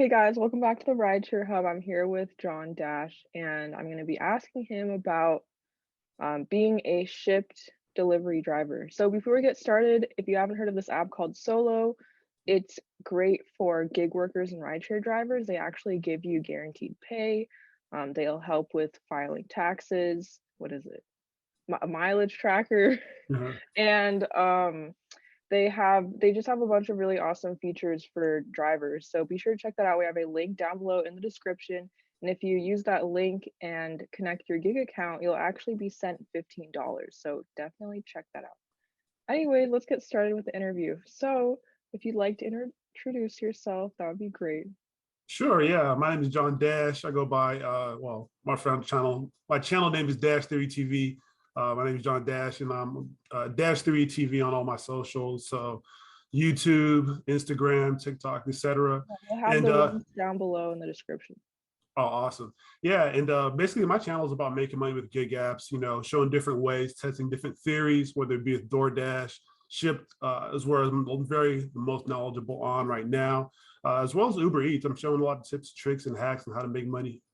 Hey guys, welcome back to the Rideshare Hub. I'm here with John Dash, and I'm going to be asking him about being a shipped delivery driver. So before we get started, if you haven't heard of this app called Solo, it's great for gig workers and rideshare drivers. They actually give you guaranteed pay. They'll help with filing taxes. What is it? A mileage tracker, Uh-huh. and they just have a bunch of really awesome features for drivers. So be sure to check that out. We have a link down below in the description. And if you use that link and connect your gig account, you'll actually be sent $15. So definitely check that out. Anyway, let's get started with the interview. So if you'd like to introduce yourself, that would be great. Sure, yeah. My name is John Dash. I go by my channel name is Dash Theory TV. My name is John Dash, and I'm Dash Theory TV on all my socials. So YouTube, Instagram, TikTok, etc. We'll have And the links down below in the description. oh, awesome. Yeah, and basically my channel is about making money with gig apps, showing different ways, testing different theories, whether it be with DoorDash, Shipt, as well as I'm very the most knowledgeable on right now, as well as Uber Eats. I'm showing a lot of tips, tricks, and hacks on how to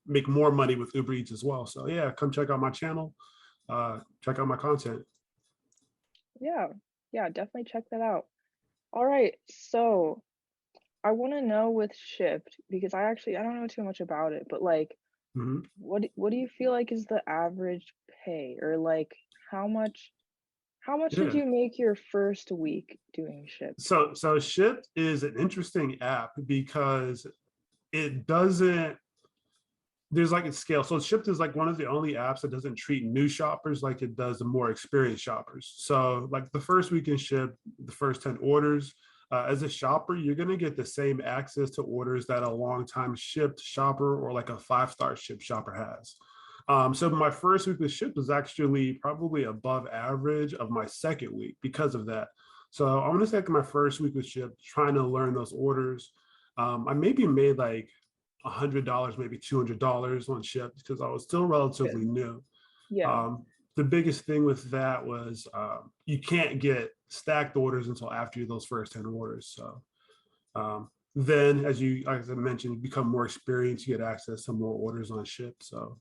make more money with Uber Eats as well. So yeah, come check out my channel, check out my content. Yeah, yeah, definitely check that out. All right, so I want to know with Shift because I don't know too much about it, but like Mhm. what do you feel like is the average pay or like how much how much did Yeah. you make your first week doing Shift? So Shipt is an interesting app because it doesn't there's like a scale. So Shipt is like one of the only apps that doesn't treat new shoppers like it does the more experienced shoppers. So like the first week in Shipt, the first 10 orders, as a shopper, you're going to get the same access to orders that a long-time Shipt shopper or like a five-star Shipt shopper has. So my first week with Shipt was actually probably above average of my second week because of that. So I want to say like my first week with Shipt, trying to learn those orders. I maybe made like $100, maybe $200 on Shipt because I was still relatively Good. new. Yeah. Um, the biggest thing with that was you can't get stacked orders until after those first 10 orders. So then, as I mentioned, you become more experienced, you get access to more orders on Shipt. So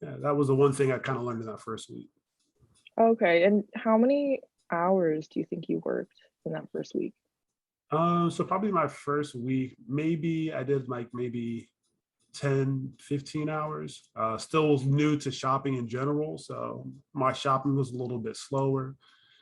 yeah, that was the one thing I kind of learned in that first week. Okay. And how many hours do you think you worked in that first week? So probably my first week, maybe I did like maybe 10, 15 hours. Still was new to shopping in general. So my shopping was a little bit slower.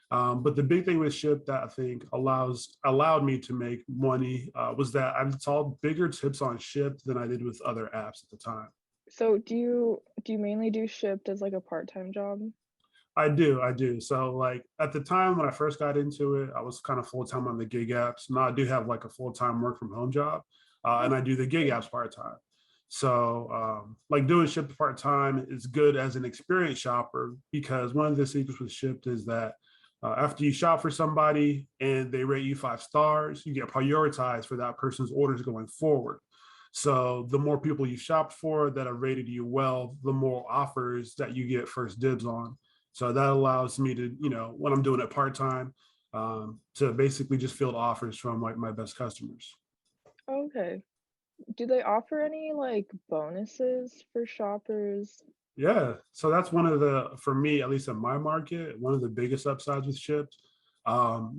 But the big thing with Shipt that I think allowed me to make money was that I saw bigger tips on Shipt than I did with other apps at the time. So do you mainly do Shift as like a part-time job? I do. So like at the time when I first got into it, I was kind of full time on the gig apps. Now I do have like a full time work from home job, Oh, and I do the gig good. apps part time. So like doing Shipt part time is good as an experienced shopper because one of the secrets with Shipt is that after you shop for somebody and they rate you 5 stars, you get prioritized for that person's orders going forward. So the more people you shop for that have rated you well, the more offers that you get first dibs on. So that allows me to, when I'm doing it part time, to basically just field offers from like my best customers. Okay. Do they offer any like bonuses for shoppers? Yeah. So that's for me, at least in my market, one of the biggest upsides with Shipt.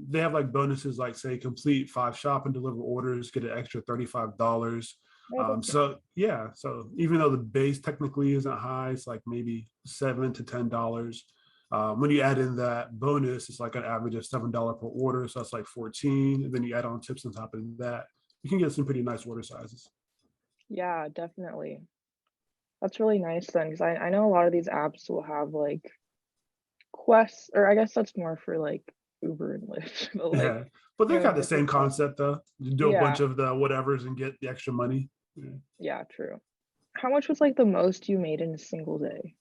They have like bonuses like say complete 5 shop and deliver orders, get an extra $35. Oh, that's So yeah, so even though the base technically isn't high, it's like maybe $7 to $10. When you add in that bonus, it's like an average of $7 per order, so that's like 14. And then you add on tips on top of that, you can get some pretty nice order sizes. yeah, definitely. That's really nice then, because I know a lot of these apps will have like quests, or I guess that's more for like Uber and Lyft, but like, Yeah, but they've got the same different quests. concept though. You do a Yeah, bunch of the whatevers and get the extra money. Yeah. yeah, true. How much was like the most you made in a single day?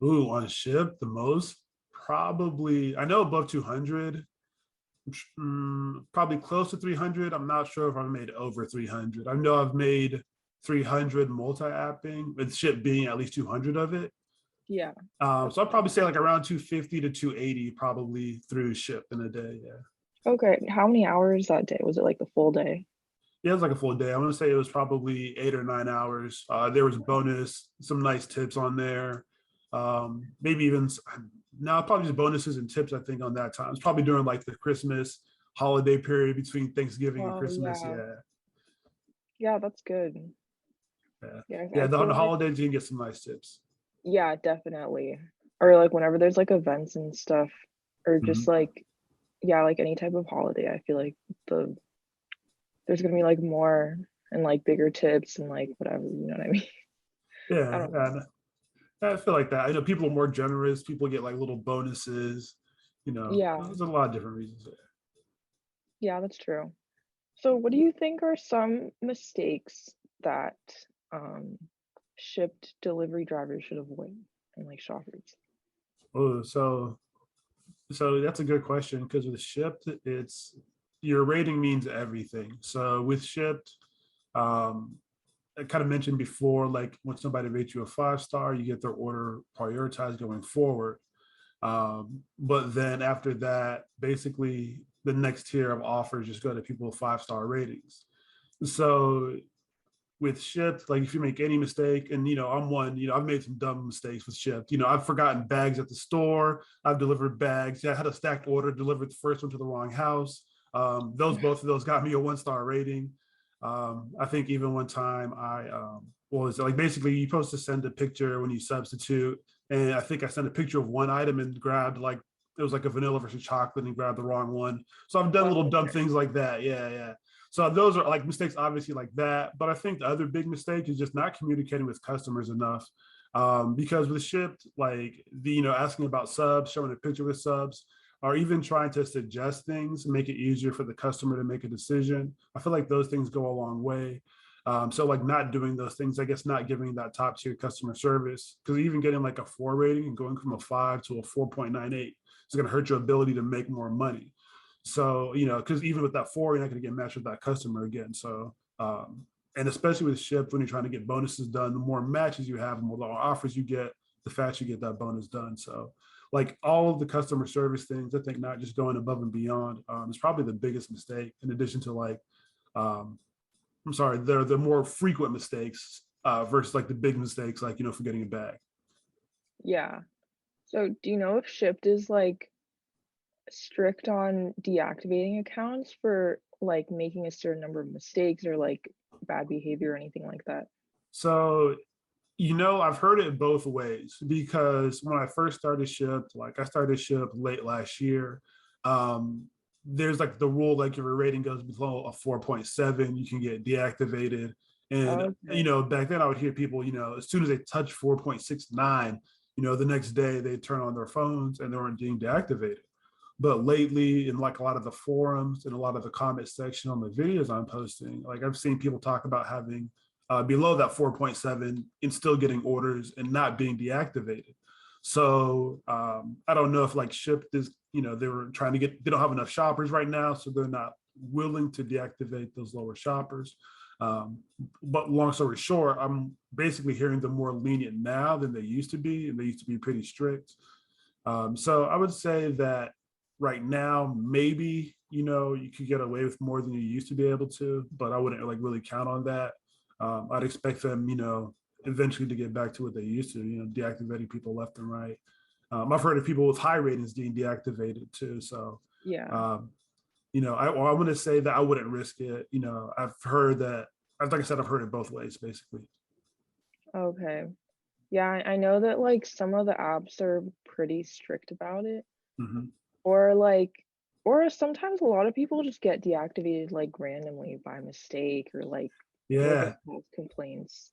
Ooh, on Shipt, the most probably I know above 200. Probably close to 300. I'm not sure if I've made over 300. I know I've made 300 multi-apping, with Shipt being at least 200 of it. Yeah, that's So I'll nice. probably say like around 250 to 280 probably through Shipt in a day. Yeah. Okay, how many hours that day? Was it like the full day? Yeah, it was like a full day. I want to say it was probably 8 or 9 hours. There was a bonus, some nice tips on there. Maybe even now probably just bonuses and tips. I think on that time it's probably during like the Christmas holiday period between Thanksgiving and Oh Christmas. yeah. Yeah, Yeah, that's good. yeah, Yeah, yeah. I On feel the like holidays you can get some nice tips. yeah, definitely. Or like whenever there's like events and stuff, or just Mhm. like yeah, like any type of holiday, I feel like the there's gonna be like more and like bigger tips and like whatever, you know what I mean? I Yeah, don't know. and I feel like that. I know people are more generous. People get like little bonuses. Yeah, There's a lot of different reasons there. yeah, that's true. So what do you think are some mistakes that um shipped delivery drivers should avoid and like shoppers? Oh, so that's a good question because with Shipt, it's your rating means everything. So with Shipt, um, I kind of mentioned before, like when somebody rates you a 5 star, you get their order prioritized going forward. But then after that, basically the next tier of offers just go to people with 5 star ratings. So with Shipt, like if you make any mistake, and I'm one, I've made some dumb mistakes with Shipt. I've forgotten bags at the store. I've delivered bags. Yeah, I had a stacked order, delivered the first one to the wrong house. Both of those got me a 1 star rating. I think even one time I was like basically you're supposed to send a picture when you substitute, and I think I sent a picture of one item and grabbed like it was like a vanilla versus chocolate and grabbed the wrong one. So I've done little Oh, dumb things like that. Yeah, yeah. So those are like mistakes, obviously, like that. But I think the other big mistake is just not communicating with customers enough. Because with Shipt, like asking about subs, showing a picture with subs, or even trying to suggest things, make it easier for the customer to make a decision. I feel like those things go a long way. So like not doing those things, I guess not giving that top tier customer service, because even getting like a 4 rating and going from a 5 to a 4.98 is going to hurt your ability to make more money. So, because even with that 4, you're not going to get matched with that customer again. So, and especially with Shipt, when you're trying to get bonuses done, the more matches you have, the more offers you get, the faster you get that bonus done. So, like all of the customer service things, I think not just going above and beyond is probably the biggest mistake. In addition to like, um, I'm sorry, they're the more frequent mistakes versus like the big mistakes, like forgetting a bag. yeah. So do you know if Shipt is like strict on deactivating accounts for like making a certain number of mistakes or like bad behavior or anything like that? So I've heard it both ways because when I first started Shipt, like I started Shipt late last year. Um, there's like the rule, like if your rating goes below a 4.7, you can get deactivated. And Okay. back then I would hear people, as soon as they touch 4.69, the next day they turn on their phones and they weren't being deactivated. But lately, in like a lot of the forums and a lot of the comment section on the videos I'm posting, like I've seen people talk about having below that 4.7 and still getting orders and not being deactivated. So I don't know if like Shipt is, they were trying to they don't have enough shoppers right now, so they're not willing to deactivate those lower shoppers. Um, but long story short, I'm basically hearing them more lenient now than they used to be, and they used to be pretty strict. So I would say that right now, maybe, you could get away with more than you used to be able to, but I wouldn't like really count on that. I'd expect them, eventually to get back to what they used to, deactivating people left and right. I've heard of people with high ratings being deactivated too. So, Yeah. um, I want to say that I wouldn't risk it. I've heard that, like I said, I've heard it both ways, basically. Okay. Yeah, I know that like some of the apps are pretty strict about it. Mhm. Or like or sometimes a lot of people just get deactivated like randomly by mistake or like whoever Yeah, has complaints.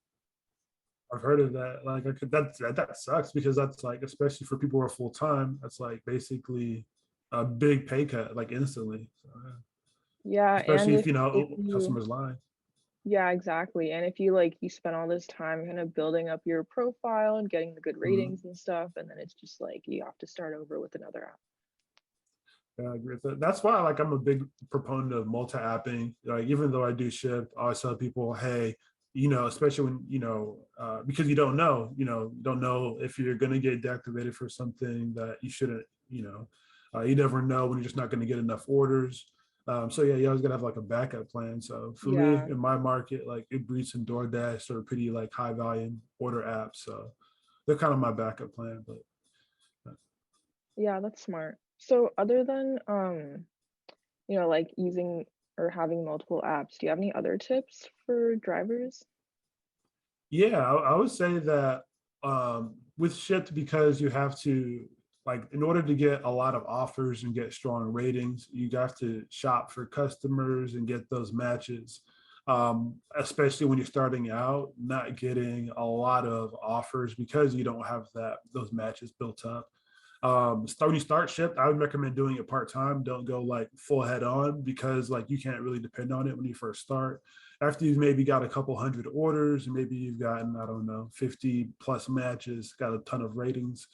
I've heard of that. Like, that sucks because that's like, especially for people who are full time, that's like basically a big pay cut, like instantly. So, yeah. Yeah, Especially and if if you customers lie. yeah, exactly. And if you like you spend all this time kind of building up your profile and getting the good Mhm. ratings and stuff, and then it's just like you have to start over with another app. Yeah, I agree with that. That's why, like, I'm a big proponent of multi-apping. Like, even though I do Shipt, I always tell people, hey, especially when because you don't know if you're going to get deactivated for something that you shouldn't. You never know when you're just not going to get enough orders. So yeah, you always gotta have like a backup plan. So for me, Yeah. in my market, like Uber Eats and DoorDash are pretty like high volume order apps. So they're kind of my backup plan. But Yeah, that's smart. So other than like using or having multiple apps, do you have any other tips for drivers? yeah, I would say that with Shipt, because you have to, like, in order to get a lot of offers and get strong ratings, you have to shop for customers and get those matches. Especially when you're starting out, not getting a lot of offers because you don't have those matches built up. When you start Shipt, I would recommend doing it part-time. Don't go like full head on, because like you can't really depend on it when you first start. After you've maybe got a couple hundred orders, and maybe you've gotten, I don't know, 50 plus matches, got a ton of ratings.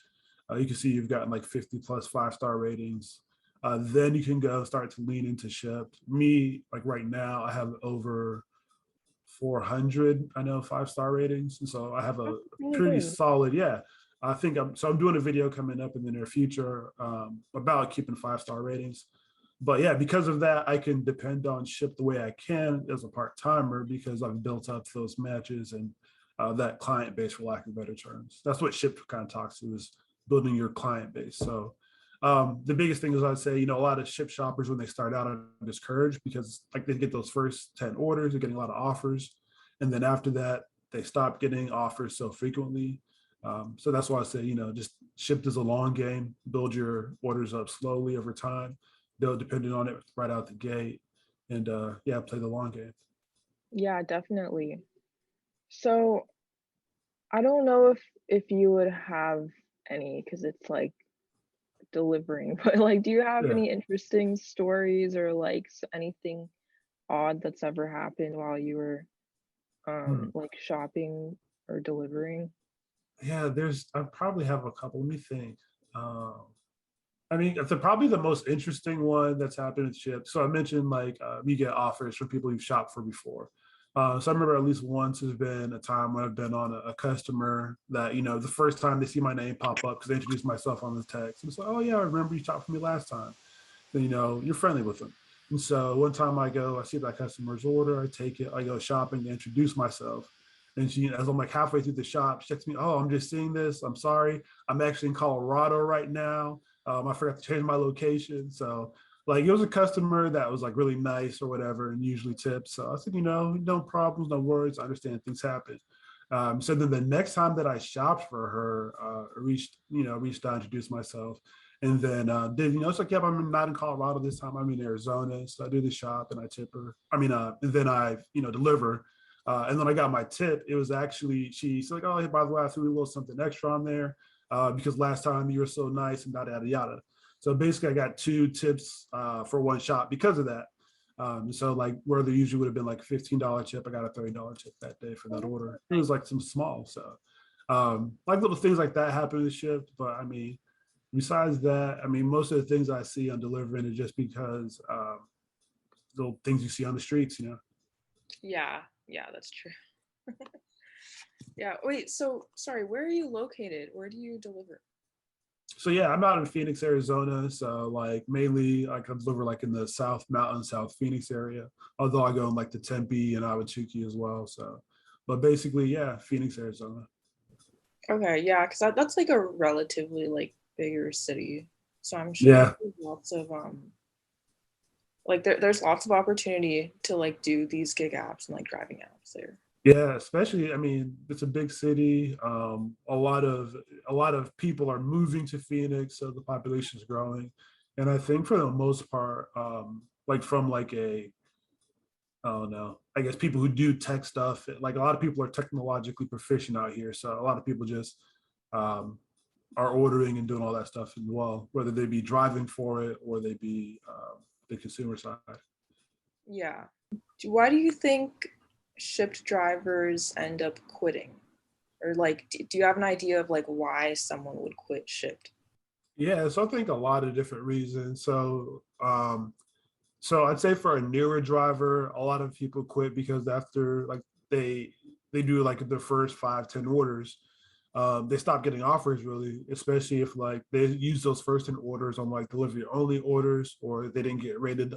You can see you've gotten like 50 plus 5-star ratings. Then you can go start to lean into Shipt. Me, like right now, I have over 400, I know, 5-star ratings. And so I have a That's really pretty good. solid, yeah. I'm doing a video coming up in the near future about keeping 5-star ratings. But yeah, because of that, I can depend on Shipt the way I can as a part timer, because I've built up those matches and that client base, for lack of better terms. That's what Shipt kind of talks to, is building your client base. So the biggest thing is, I'd say, a lot of Shipt shoppers, when they start out, are discouraged because like they get those first 10 orders, they're getting a lot of offers. And then after that, they stop getting offers so frequently. So that's why I say, just Shipt is a long game. Build your orders up slowly over time. Build depending on it right out the gate. And yeah, play the long game. Yeah, definitely. So I don't know if you would have any because it's like delivering, but like, do you have Yeah. any interesting stories or like anything odd that's ever happened while you were Hmm. like shopping or delivering? Yeah, I probably have a couple. Let me think. Um, I mean, probably the most interesting one that's happened with Shipt. So I mentioned like you get offers from people you've shopped for before. So I remember at least once has been a time when I've been on a customer that, the first time they see my name pop up because I introduced myself on the text. And it's like, oh yeah, I remember you shopped for me last time. Then, you're friendly with them. And so one time I see that customer's order, I take it, I go shopping to introduce myself. And she, as I'm like halfway through the shop, she texts me, oh, I'm just seeing this. I'm sorry. I'm actually in Colorado right now. I forgot to change my location. So like it was a customer that was like really nice or whatever, and usually tips. So I said, no problems, no worries. I understand things happen. So then the next time that I shopped for her, reached out, introduced myself, and then it's like, yep, I'm not in Colorado this time. I'm in Arizona. So I do the shop and I tip her. And then I, deliver. And then I got my tip. It was actually, she's like, oh, hey, by the way, I threw a little something extra on there because last time you were so nice and yada, yada, yada. So basically I got 2 tips for one shop because of that. So like where there usually would have been like a $15 tip, I got a $30 tip that day for Oh, that that's order. It nice. was like some small. So like little things like that happen to Shipt. But I mean, besides that, I mean, most of the things I see on delivering are just because little things you see on the streets. Yeah, yeah, that's true. Yeah. Wait, so sorry, where are you located? Where do you deliver? So yeah, I'm out in Phoenix, Arizona. So like mainly I can deliver like in the South Mountain, South Phoenix area. Although I go in like the Tempe and Ahwatukee as well. So, but basically, yeah, Phoenix, Arizona. Okay, yeah, because that's like a relatively like bigger city. So I'm sure Yeah, there's lots of like there's lots of opportunity to like do these gig apps and like driving apps there. yeah. Especially, I mean, it's a big city. A lot of people are moving to Phoenix, so the population is growing. And I think for the most part, like from like a I don't know. I guess people who do tech stuff, like a lot of people are technologically proficient out here. So a lot of people just um, are ordering and doing all that stuff as well, whether they be driving for it or they be the consumer side. Yeah. Why do you think shipped drivers end up quitting? Or like, do you have an idea of like why someone would quit shipped? Yeah, so I think a lot of different reasons. So I'd say for a newer driver, a lot of people quit because after like they they do like their first 5-10 orders, they stop getting offers really, especially if like they use those first 10 orders on like delivery only orders, or they didn't get rated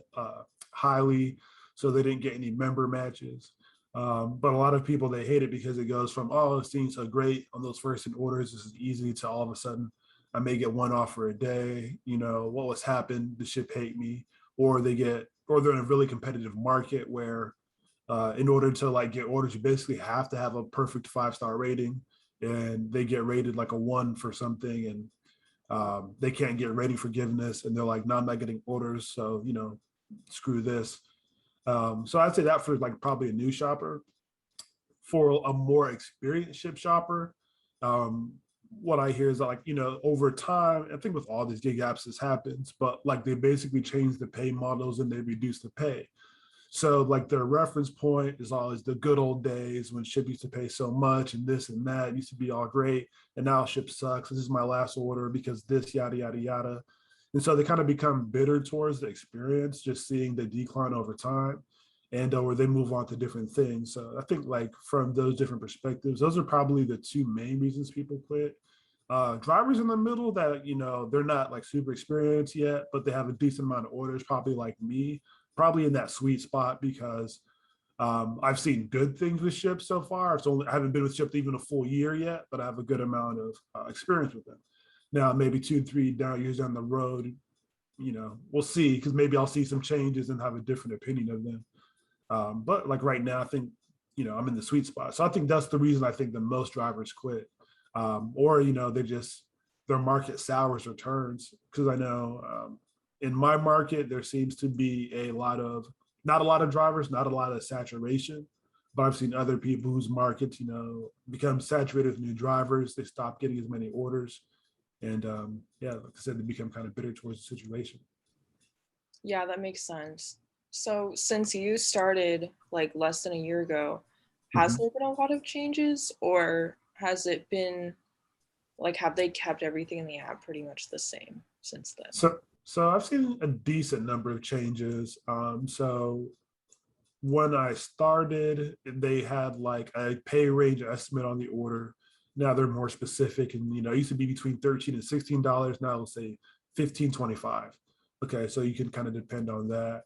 highly, so they didn't get any member matches. But a lot of people, they hate it because it goes from, oh, it seems so great on those first in orders, this is easy, to all of a sudden I may get one offer a day. What was happened? The ship hate me, or they're in a really competitive market where in order to like get orders, you basically have to have a perfect 5-star rating, and they get rated like a 1 for something, and they can't get rating forgiveness, and they're like, no, I'm not getting orders, so screw this. So I'd say that for like probably a new shopper. For a more experienced ship shopper, what I hear is that, like, over time, I think with all these gig apps this happens, but like they basically change the pay models and they reduce the pay. So like their reference point is always the good old days when Ship used to pay so much and this and that used to be all great, and now Ship sucks. This is my last order because this, yada yada yada. And so they kind of become bitter towards the experience, just seeing the decline over time, and or they move on to different things. So I think like from those different perspectives, those are probably the two main reasons people quit. Drivers in the middle that they're not like super experienced yet, but they have a decent amount of orders, probably like me, probably in that sweet spot, because I've seen good things with Shipt so far. I haven't been with Shipt even a full year yet, but I have a good amount of experience with them. Now, maybe 2-3 years down the road, we'll see, because maybe I'll see some changes and have a different opinion of them. But like right now, I think, I'm in the sweet spot. So I think that's the reason I think the most drivers quit. Or, their market sours or turns. Because I know in my market, there seems to be not a lot of drivers, not a lot of saturation. But I've seen other people whose markets, become saturated with new drivers. They stop getting as many orders. And yeah, like I said, they become kind of bitter towards the situation. Yeah, that makes sense. So since you started like less than a year ago, has there been a lot of changes, or has it been like, have they kept everything in the app pretty much the same since then? So I've seen a decent number of changes. So when I started, they had like a pay range estimate on the order. Now they're more specific, and it used to be between $13 and $16. Now let's say $15.25. Okay, so you can kind of depend on that.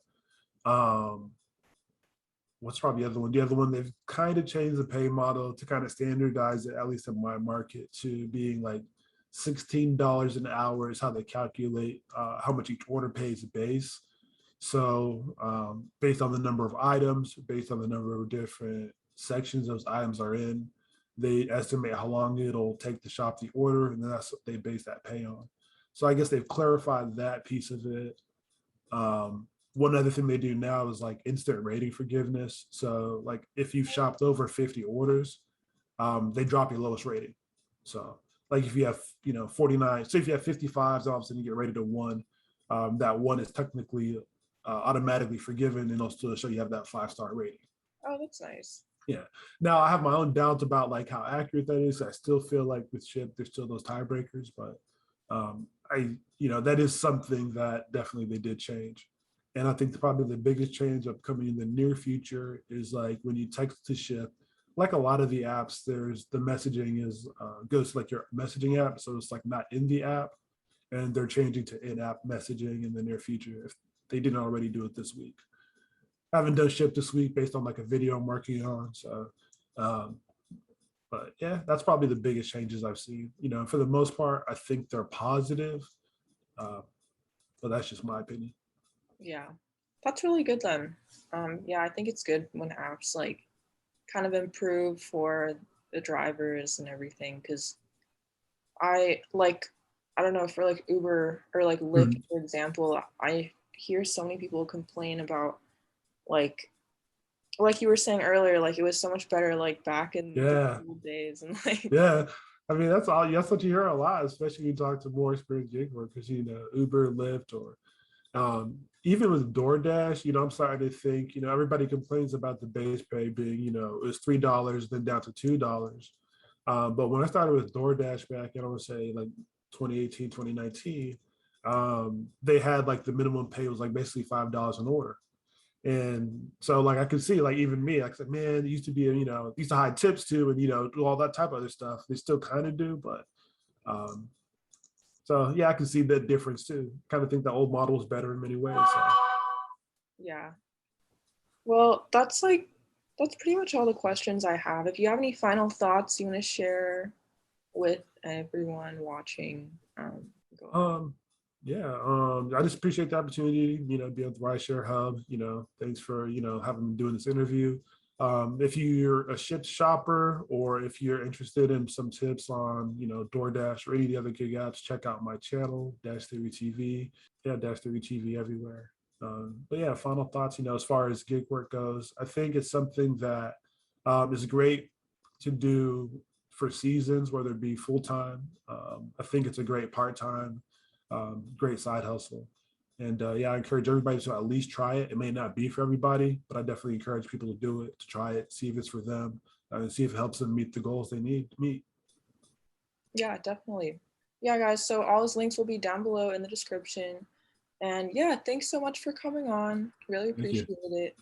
What's probably the other one? The other one, they've kind of changed the pay model to kind of standardize it, at least in my market, to being like $16 an hour is how they calculate how much each order pays base. So based on the number of items, based on the number of different sections those items are in, they estimate how long it'll take to shop the order, and then that's what they base that pay on. So I guess they've clarified that piece of it. One other thing they do now is like instant rating forgiveness. So like if you've shopped over 50 orders, they drop your lowest rating. So like if you have 49, so if you have 55s, all of a sudden you get rated a 1. That 1 is technically automatically forgiven, and it'll still show you have that 5-star rating. Oh, that's nice. Yeah. Now I have my own doubts about like how accurate that is. I still feel like with Shipt, there's still those tiebreakers, but that is something that definitely they did change. And I think probably the biggest change upcoming in the near future is like when you text to Shipt, like a lot of the apps, there's the messaging goes to like your messaging app. So it's like not in the app, and they're changing to in-app messaging in the near future if they didn't already do it this week. I haven't done Shipt this week based on like a video I'm working on. So, but yeah, that's probably the biggest changes I've seen. For the most part, I think they're positive, but that's just my opinion. Yeah, that's really good then. Yeah, I think it's good when apps like kind of improve for the drivers and everything, because I don't know, for like Uber or like Lyft, for example, I hear so many people complain about like you were saying earlier, like it was so much better like back in the old days, and like I mean that's what you hear a lot, especially when you talk to more experienced gig workers, Uber, Lyft, or even with DoorDash, I'm starting to think, everybody complains about the base pay being, it was $3, then down to $2. But when I started with DoorDash back, I want to say like 2018, 2019, they had like the minimum pay was like basically $5 an order. And so like I could see like even me, like I said, man, it used to be, used to hide tips too, and do all that type of other stuff. They still kind of do, but so yeah, I can see that difference too. Kind of think the old model was better in many ways. So. Yeah. Well, that's pretty much all the questions I have. If you have any final thoughts you want to share with everyone watching, go ahead. Yeah, I just appreciate the opportunity, to be on the Rideshare Hub. Thanks for, having me doing this interview. If you're a Shipt shopper, or if you're interested in some tips on, DoorDash or any of the other gig apps, check out my channel, Dash Theory TV. Yeah, Dash Theory TV everywhere. But yeah, final thoughts, as far as gig work goes, I think it's something that is great to do for seasons, whether it be full-time. I think it's a great part-time, great side hustle. And yeah, I encourage everybody to at least try it. It may not be for everybody, but I definitely encourage people to do it, to try it, see if it's for them, and see if it helps them meet the goals they need to meet. Yeah, definitely. Yeah, guys, so all his links will be down below in the description. And yeah, thanks so much for coming on. Really Thank you. appreciate it.